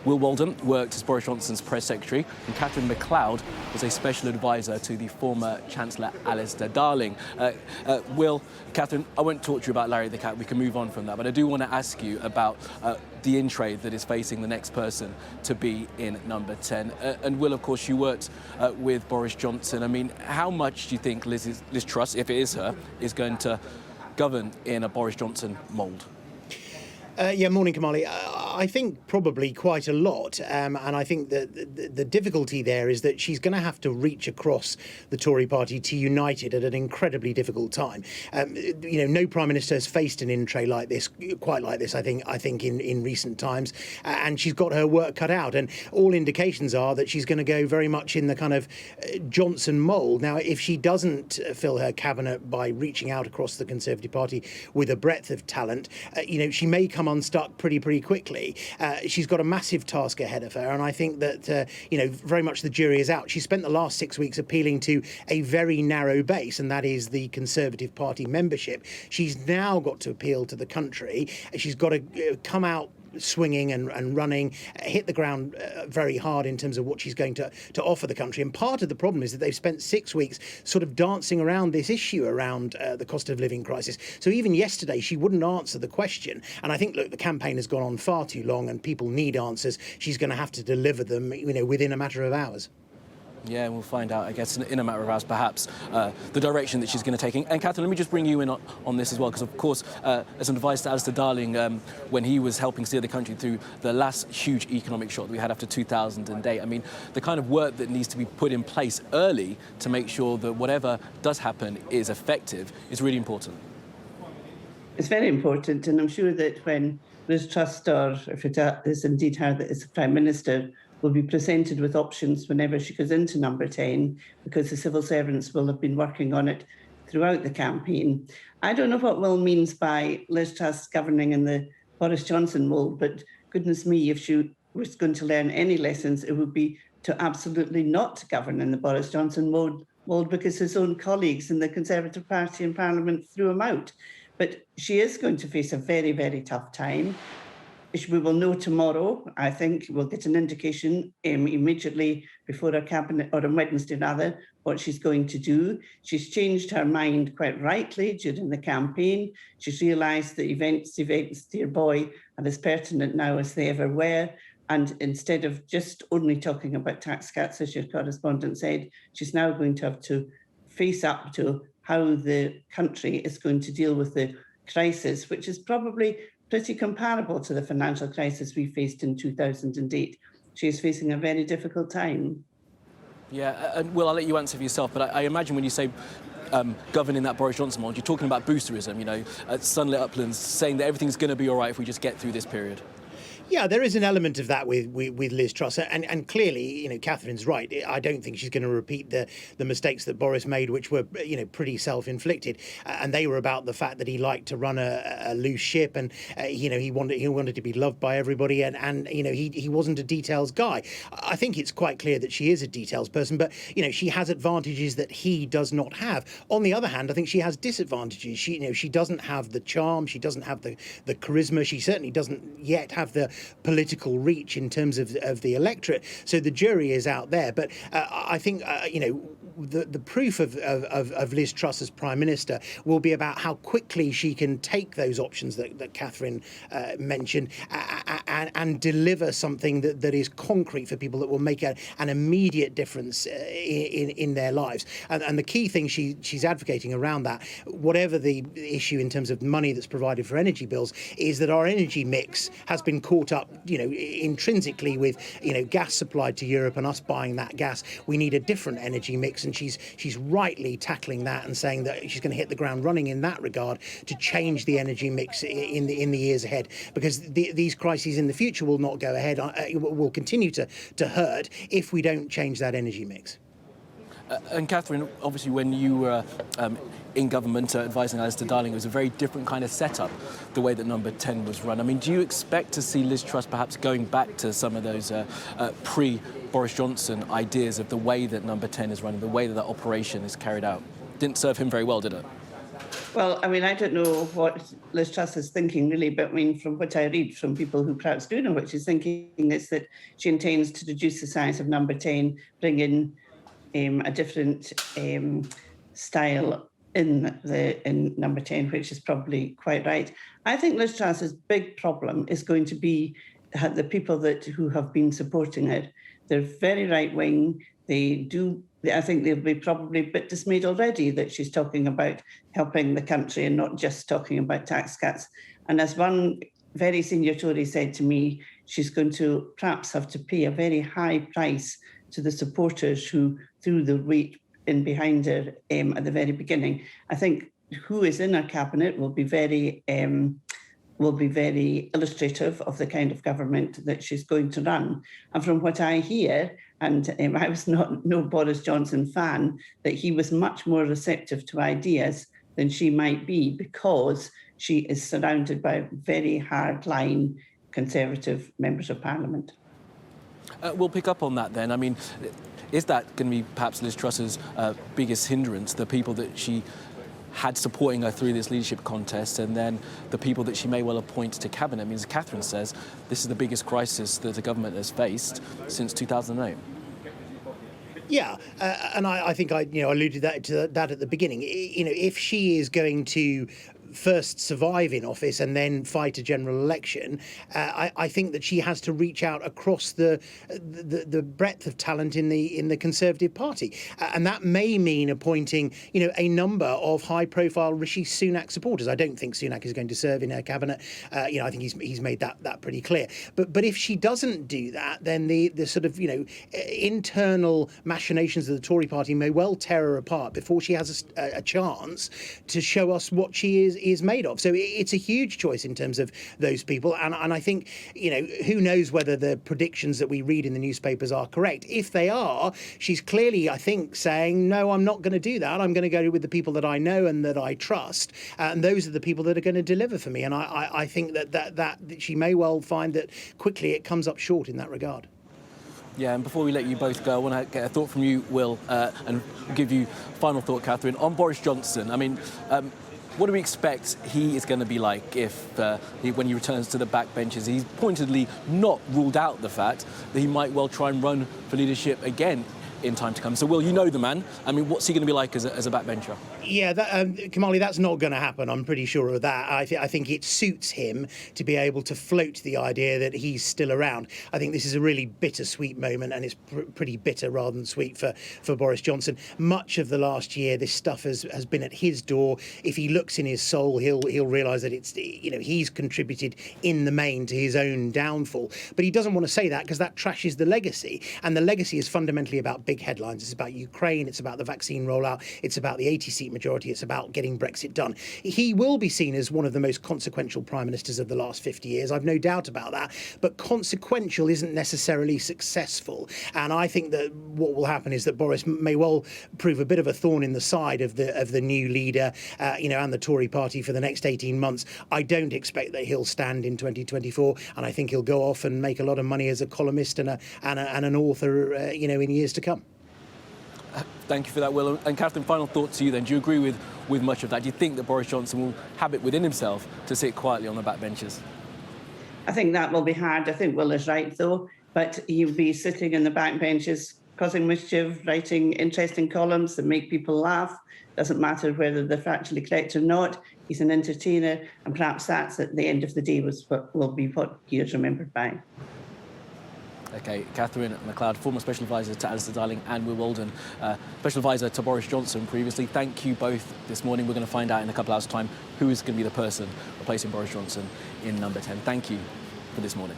Will Walden worked as Boris Johnson's press secretary, and Catherine MacLeod was a special advisor to the former Chancellor Alistair Darling. Will, Catherine, I won't talk to you about Larry the Cat, we can move on from that, but I do want to ask you about the in-trade that is facing the next person to be in number 10. And Will, of course, you worked with Boris Johnson. I mean, how much do you think Liz Truss, if it is her, is going to govern in a Boris Johnson mould? Morning, Kamali. I think probably quite a lot, and I think that the difficulty there is that she's going to have to reach across the Tory party to unite it at an incredibly difficult time. No Prime Minister has faced an in-tray like this, quite like this, I think in recent times, and she's got her work cut out, and all indications are that she's going to go very much in the kind of Johnson mould. Now, if she doesn't fill her cabinet by reaching out across the Conservative Party with a breadth of talent, she may come unstuck pretty quickly. She's got a massive task ahead of her, and I think that very much the jury is out. She spent the last 6 weeks appealing to a very narrow base, and that is the Conservative Party membership. She's now got to appeal to the country. She's got to come out swinging and running, hit the ground very hard in terms of what she's going to offer the country. And part of the problem is that they've spent 6 weeks sort of dancing around this issue around the cost of living crisis. So even yesterday, she wouldn't answer the question. And I think, look, the campaign has gone on far too long and people need answers. She's going to have to deliver them, within a matter of hours. Yeah, we'll find out, I guess, in a matter of hours, perhaps, the direction that she's going to take. And Catherine, let me just bring you in on this as well, because, of course, as an advice to Alistair Darling, when he was helping steer the country through the last huge economic shock that we had after 2008, I mean, the kind of work that needs to be put in place early to make sure that whatever does happen is effective is really important. It's very important, and I'm sure that when Ms Truss, or if it is indeed her that is the Prime Minister, will be presented with options whenever she goes into number 10, because the civil servants will have been working on it throughout the campaign. I don't know what Will means by Liz Truss governing in the Boris Johnson mould, but goodness me, if she was going to learn any lessons, it would be to absolutely not govern in the Boris Johnson mould, because his own colleagues in the Conservative Party in Parliament threw him out. But she is going to face a very, very tough time. We will know tomorrow. I think we'll get an indication immediately before her cabinet, or on Wednesday rather, what she's going to do. She's changed her mind quite rightly during the campaign. She's realised that events, dear boy, are as pertinent now as they ever were. And instead of just only talking about tax cuts, as your correspondent said, she's now going to have to face up to how the country is going to deal with the crisis, which is probably pretty comparable to the financial crisis we faced in 2008. She is facing a very difficult time. Yeah, and Will, I'll let you answer for yourself, but I imagine when you say governing that Boris Johnson mould, you're talking about boosterism, sunlit uplands, saying that everything's going to be all right if we just get through this period. Yeah, there is an element of that with Liz Truss, and clearly, Catherine's right. I don't think she's going to repeat the mistakes that Boris made, which were, pretty self-inflicted, and they were about the fact that he liked to run a loose ship, and he wanted to be loved by everybody, and he wasn't a details guy. I think it's quite clear that she is a details person, but she has advantages that he does not have. On the other hand, I think she has disadvantages. She doesn't have the charm, she doesn't have the charisma, she certainly doesn't yet have the political reach in terms of the electorate. So the jury is out there. But I think, the proof of Liz Truss as Prime Minister will be about how quickly she can take those options that Catherine mentioned and deliver something that is concrete for people, that will make an immediate difference in their lives. And the key thing she's advocating around that, whatever the issue in terms of money that's provided for energy bills, is that our energy mix has been caught up, intrinsically with, gas supplied to Europe and us buying that gas. We need a different energy mix, and she's rightly tackling that and saying that she's going to hit the ground running in that regard to change the energy mix in the years ahead, because these crises in the future will not go ahead, will continue to hurt if we don't change that energy mix. And Catherine, obviously when you were in government advising Alistair Darling, it was a very different kind of setup, the way that number 10 was run. I mean, do you expect to see Liz Truss perhaps going back to some of those pre-Boris Johnson ideas of the way that number 10 is run, the way that operation is carried out? Didn't serve him very well, did it? Well, I mean, I don't know what Liz Truss is thinking really, but I mean, from what I read from people who perhaps do know what she's thinking, is that she intends to reduce the size of number 10, bring in a different style in number 10, which is probably quite right. I think Liz Truss's big problem is going to be the people who have been supporting her. They're very right wing. I think they'll be probably a bit dismayed already that she's talking about helping the country and not just talking about tax cuts. And as one very senior Tory said to me, she's going to perhaps have to pay a very high price to the supporters who threw the weight in behind her at the very beginning. I think who is in her cabinet will be very illustrative of the kind of government that she's going to run. And from what I hear, and I was no Boris Johnson fan, that he was much more receptive to ideas than she might be, because she is surrounded by very hardline Conservative members of Parliament. We'll pick up on that then. I mean, is that going to be perhaps Liz Truss's biggest hindrance, the people that she had supporting her through this leadership contest, and then the people that she may well appoint to cabinet? I mean, as Catherine says, this is the biggest crisis that the government has faced since 2008. Yeah, and I think I alluded to that at the beginning. If she is going to first survive in office and then fight a general election, I think that she has to reach out across the breadth of talent in the Conservative Party, and that may mean appointing a number of high-profile Rishi Sunak supporters. I don't think Sunak is going to serve in her cabinet. I think he's made that pretty clear. But if she doesn't do that, then the sort of internal machinations of the Tory Party may well tear her apart before she has a chance to show us what she is made of. So it's a huge choice in terms of those people, and I think who knows whether the predictions that we read in the newspapers are correct. If they are, she's clearly, I think, saying, no, I'm not going to do that. I'm going to go with the people that I know and that I trust, and those are the people that are going to deliver for me. And I think that she may well find that quickly it comes up short in that regard. Yeah, and before we let you both go, I want to get a thought from you, Will, and give you final thought, Catherine, on Boris Johnson. I mean, what do we expect he is going to be like when he returns to the backbenches? He's pointedly not ruled out the fact that he might well try and run for leadership again in time to come. So, Will, you know the man. I mean, what's he going to be like as a backbencher? Yeah, Kamali, that's not going to happen. I'm pretty sure of that. I think it suits him to be able to float the idea that he's still around. I think this is a really bittersweet moment, and it's pretty bitter rather than sweet for Boris Johnson. Much of the last year, this stuff has been at his door. If he looks in his soul, he'll realise that it's he's contributed in the main to his own downfall. But he doesn't want to say that because that trashes the legacy, and the legacy is fundamentally about big headlines. It's about Ukraine. It's about the vaccine rollout. It's about the 80-seat majority. It's about getting Brexit done. He will be seen as one of the most consequential prime ministers of the last 50 years. I've no doubt about that. But consequential isn't necessarily successful. And I think that what will happen is that Boris may well prove a bit of a thorn in the side of the new leader, and the Tory party for the next 18 months. I don't expect that he'll stand in 2024, and I think he'll go off and make a lot of money as a columnist and an author, in years to come. Thank you for that, Will. And Catherine, final thought to you then. Do you agree with much of that? Do you think that Boris Johnson will have it within himself to sit quietly on the backbenches? I think that will be hard. I think Will is right, though. But he'll be sitting in the backbenches, causing mischief, writing interesting columns that make people laugh. Doesn't matter whether they're factually correct or not. He's an entertainer, and perhaps that's at the end of the day will be what he is remembered by. OK, Catherine McLeod, former Special Advisor to Alistair Darling, and Will Walden, Special Advisor to Boris Johnson previously. Thank you both this morning. We're going to find out in a couple hours' time who is going to be the person replacing Boris Johnson in number 10. Thank you for this morning.